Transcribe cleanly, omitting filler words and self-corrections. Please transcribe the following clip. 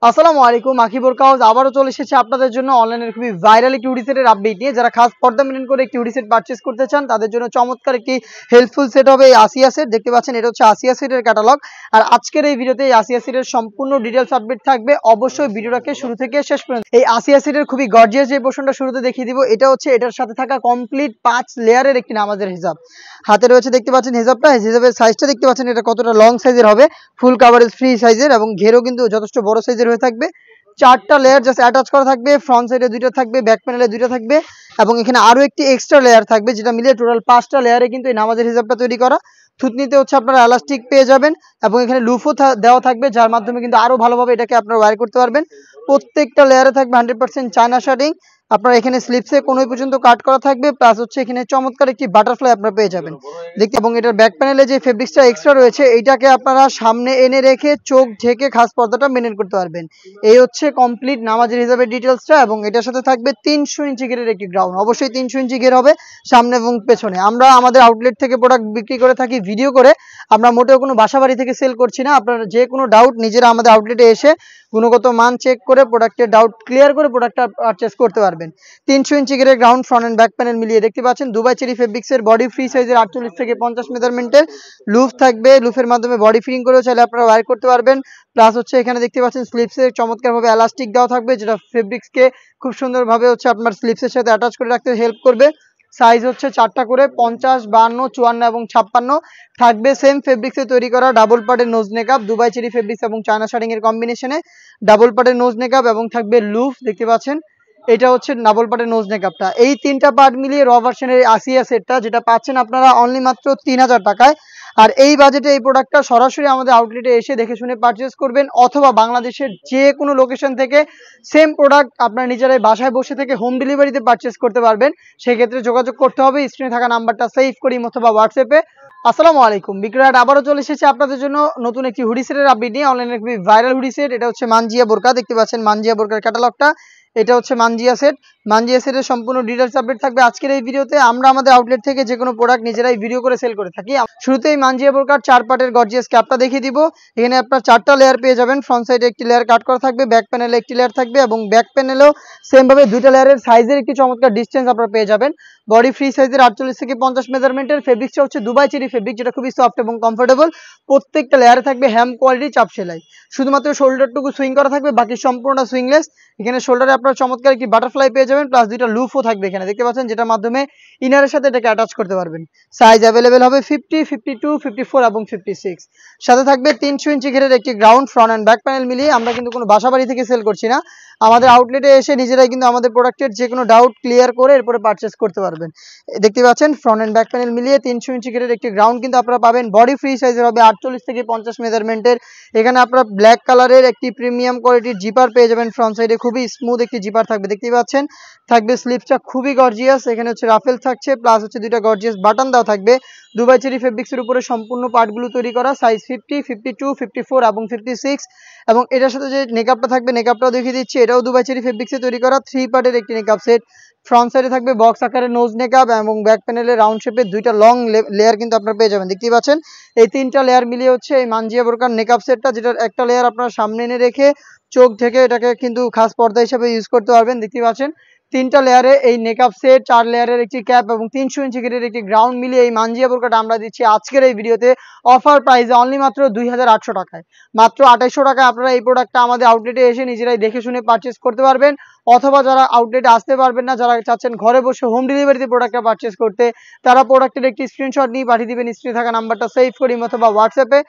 আসসালামু আলাইকুম, আঁখি বোরকা হাউস আবারও চলে এসেছে আপনাদের জন্য অনলাইনের খুবই ভাইরাল একটি হুডি সেটের আপডেট নিয়ে। যারা খাস পর্দা মেনটেন করে একটি হুডি সেট পারচেজ করতে চান তাদের জন্য চমৎকার একটি হেল্পফুল সেট হবে এই আসিয়া সেট। দেখতে পাচ্ছেন এটা হচ্ছে আসিয়া সেটের ক্যাটালগ। আর আজকের এই ভিডিওতে এই আসিয়া সেটের সম্পূর্ণ ডিটেলস আপডেট থাকবে, অবশ্যই ভিডিওটাকে শুরু থেকে শেষ পর্যন্ত। এই আসিয়া সেটের খুবই গর্জিয়াস যে পোর্শনটা শুরুতে দেখিয়ে দিব, এটা হচ্ছে এটার সাথে থাকা কমপ্লিট 5 লেয়ারের একটি নামাজের হিজাব। হাতে রয়েছে দেখতে পাচ্ছেন হিজাবটা, হিজাবের সাইজটা দেখতে পাচ্ছেন এটা কতটা লং সাইজের হবে, ফুল কাভারেজ ফ্রি সাইজের এবং ঘেরও কিন্তু যথেষ্ট বড় সাইজের হয়ে থাকবে। 4টা লেয়ার জাস্ট অ্যাটাচ করা থাকবে, ফ্রন্ট সাইডে 2টা থাকবে, ব্যাক প্যানেলে 2টা থাকবে এবং এখানে আরো একটি এক্সট্রা লেয়ার থাকবে, যেটা মিলিয়ে টোটাল 5টা লেয়ারে কিন্তু এই নামাজের হিসাবটা তৈরি করা। থুতনিতে হচ্ছে আপনারা এলাস্টিক পেয়ে যাবেন এবং এখানে লুফও দেওয়া থাকবে, যার মাধ্যমে কিন্তু আরো ভালোভাবে এটাকে আপনারা ওয়্যার করতে পারবেন। প্রত্যেকটা লেয়ারে থাকবে 100% চায়না শার্টিং। আপনার এখানে স্লিপসে কোনোই পর্যন্ত কাট করা থাকবে, প্লাস হচ্ছে এখানে চমৎকার একটি বাটারফ্লাই আপনারা পেয়ে যাবেন দেখতে। এবং এটার ব্যাক প্যানেলে যে ফেব্রিক্সটা এক্সট্রা রয়েছে এইটাকে আপনারা সামনে এনে রেখে চোখ ঢেকে খাস পর্দাটা মেনটেন করতে পারবেন। এই হচ্ছে কমপ্লিট নামাজের হিসাবে ডিটেলসটা। এবং এটার সাথে থাকবে 300 ইঞ্চি গেরের একটি গ্রাউন্ড, অবশ্যই 300 ইঞ্চি গের হবে সামনে এবং পেছনে। আমরা আমাদের আউটলেট থেকে প্রোডাক্ট বিক্রি করে থাকি ভিডিও করে, আমরা মোটেও কোনো বাসাবাড়ি থেকে সেল করছি না। আপনারা যে কোনো ডাউট নিজেরা আমাদের আউটলেটে এসে গুণগত মান চেক করে প্রোডাক্টের ডাউট ক্লিয়ার করে প্রোডাক্টটা পারচেস করতে পারবেন। 300 ইঞ্চি গেরের ground, front end back panel মিলিয়ে দেখতে পাচ্ছেন দুবাই চেরি ফেব্রিক্সের বডি ফ্রি সাইজের 48 থেকে 50 মেজারমেন্টের লুফ থাকবে। লুফের মাধ্যমে বডি ফিটিং করেও চাইলে আপনারা ওয়্যার করতে পারবেন। প্লাস হচ্ছে এখানে দেখতে পাচ্ছেন স্লিপসে চমৎকারভাবে এলাস্টিক দেওয়া থাকবে, যেটা ফেব্রিক্সকে খুব সুন্দরভাবে হচ্ছে আপনার স্লিপসের সাথে অ্যাটাচ করে রাখতে হেল্প করবে। সাইজ হচ্ছে 4টা করে 50, 52, 54 এবং 56 থাকবে। সেম ফেব্রিক্সে তৈরি করা ডাবল পার্টের নোজ নেকআপ, দুবাই চেরি ফেব্রিক্স এবং চায়না শার্টিং এর কম্বিনেশনে ডাবল পার্টের নোজ নেকআপ এবং থাকবে লুফ দেখতে পাচ্ছেন। এটা হচ্ছে ডাবল পার্টের নোজ নেকআপটা। এই 3টা পার্ট মিলিয়ে র ভার্সনের আসিয়া সেটটা যেটা পাচ্ছেন আপনারা অনলি মাত্র 3000 টাকায়। আর এই বাজেটে এই প্রোডাক্টটা সরাসরি আমাদের আউটলেটে এসে দেখে শুনে পারচেস করবেন, অথবা বাংলাদেশের যে কোনো লোকেশন থেকে সেম প্রোডাক্ট আপনারা নিজেরাই বাসায় বসে থেকে হোম ডেলিভারিতে পারচেস করতে পারবেন। সেক্ষেত্রে যোগাযোগ করতে হবে স্ক্রিনে থাকা নাম্বারটা সেভ করি অথবা হোয়াটসঅ্যাপে। আসসালামু আলাইকুম, বিক্রয়াট আবারও চলে এসেছে আপনাদের জন্য নতুন একটি হুডি সেটের আপডেট নিয়ে। অনলাইনে খুবই ভাইরাল হুডি সেট, এটা হচ্ছে মানজিয়া বোরকা। দেখতে পাচ্ছেন মানজিয়া বোরকার ক্যাটালগটা, এটা হচ্ছে মানজিয়া সেট। মানজিয়া সেটের সম্পূর্ণ ডিটেলস আপডেট থাকবে আজকের এই ভিডিওতে। আমরা আমাদের আউটলেট থেকে যে কোনো প্রোডাক্ট নিজেরাই ভিডিও করে সেল করে থাকি। শুরুতেই মানজিয়া বোরকার 4 পার্টের গর্জিয়াস ক্যাপটা দেখিয়ে দিব। এখানে আপনার 4টা লেয়ার পেয়ে যাবেন, ফ্রন্ট সাইডে একটি লেয়ার কাট করা থাকবে, ব্যাক প্যানেলে একটি লেয়ার থাকবে এবং ব্যাক প্যানেলেও সেম ভাবে 2টা লেয়ারের সাইজের একটি চমৎকার ডিসটেন্স আপনারা পেয়ে যাবেন। বডি ফ্রি সাইজের 48 থেকে 50 মেজারমেন্টের ফেব্রিক্সটা হচ্ছে দুবাই চেরি ফেব্রিক, যেটা খুবই সফট এবং কমফোর্টেবল। প্রত্যেকটা লেয়ারে থাকবে হ্যাম কোয়ালিটি চাপ সেলাই, শুধুমাত্র শোল্ডারটুকু সুইং করা থাকবে, বাকি সম্পূর্ণ সুইংলেস। এখানে শোল্ডারে আপনারা চমৎকার একটি বাটারফ্লাই পেয়ে যাবেন, প্লাস 2টা লুফও থাকবে এখানে দেখতে পাচ্ছেন, যেটার মাধ্যমে ইনারের সাথে এটাকে অ্যাটাচ করতে পারবেন। সাইজ অ্যাভেলেবেল হবে 50, 52, 54 এবং 56। সাথে থাকবে 300 ইঞ্চি ঘেরের একটি ground, front and back panel মিলিয়ে। আমরা কিন্তু কোনো বাসাবাড়ি থেকে সেল করছি না, আমাদের আউটলেটে এসে নিজেরাই কিন্তু আমাদের প্রোডাক্টের যে কোনো ডাউট ক্লিয়ার করে এরপরে পারচেস করতে পারবেন। দেখতে পাচ্ছেন ফ্রন্ট এন্ড ব্যাক প্যানেল মিলিয়ে 300 ইঞ্চি ঘেরের একটি গ্রাউন্ড কিন্তু আপনারা পাবেন। বডি ফ্রি সাইজের হবে 48 থেকে 50 মেজারমেন্টের। এখানে আপনারা ব্ল্যাক কালারের একটি প্রিমিয়াম কোয়ালিটির জিপার পেয়ে যাবেন, ফ্রন্ট সাইডে খুবই স্মুথ একটি জিপার থাকবে দেখতে পাচ্ছেন। থাকবে স্লিপসটা খুবই গর্জিয়াস, এখানে হচ্ছে রাফেল থাকছে, প্লাস হচ্ছে 2টা গর্জিয়াস বাটন দেওয়া থাকবে। দুবাই চেরি ফেব্রিক্সের উপরে সম্পূর্ণ পার্টগুলো তৈরি করা, সাইজ 50, 52, 54 এবং 56। এবং এটার সাথে যে নেকআপটা থাকবে নেকআপটাও দেখিয়ে দিচ্ছি, এটাও দুবাই চেরি ফেব্রিক্সে তৈরি করা 3 পার্টের একটি নেকআপ সেট। ফ্রন্ট সাইডে থাকবে বক্স আকারের নোজ নেকআপ এবং ব্যাক প্যানেলে রাউন্ড শেপের 2টা লং লেয়ার কিন্তু আপনারা পেয়ে যাবেন দেখতেই পাচ্ছেন। এই 3টা লেয়ার মিলিয়ে হচ্ছে এই মানজিয়া বোরকার নেকআপ সেটটা, যেটার একটা লেয়ার আপনারা সামনে এনে রেখে চোখ ঢেকে এটাকে কিন্তু খাস পর্দা হিসেবে ইউজ করতে পারবেন দেখতেই পাচ্ছেন। 3টা লেয়ারে এই নেকআপ সেট, 4 লেয়ারের একটি ক্যাপ এবং 300 ইঞ্চি ঘেরের একটি গ্রাউন্ড মিলিয়ে এই মানজিয়া বোরকাটা আমরা দিচ্ছি আজকের এই ভিডিওতে অফার প্রাইসে অনলি মাত্র 2800 টাকায়। মাত্র 2800 টাকায় আপনারা এই প্রোডাক্টটা আমাদের আউটলেটে এসে নিজেরাই দেখে শুনে পারচেস করতে পারবেন, অথবা যারা আউটলেটে আসতে পারবেন না, যারা চাচ্ছেন ঘরে বসে হোম ডেলিভারিতে প্রোডাক্টটা পারচেস করতে, তারা প্রোডাক্টের একটি স্ক্রিনশট নিয়ে পাঠিয়ে দিবেন স্ক্রিনে থাকা নাম্বারটা সেভ করি অথবা হোয়াটসঅ্যাপে।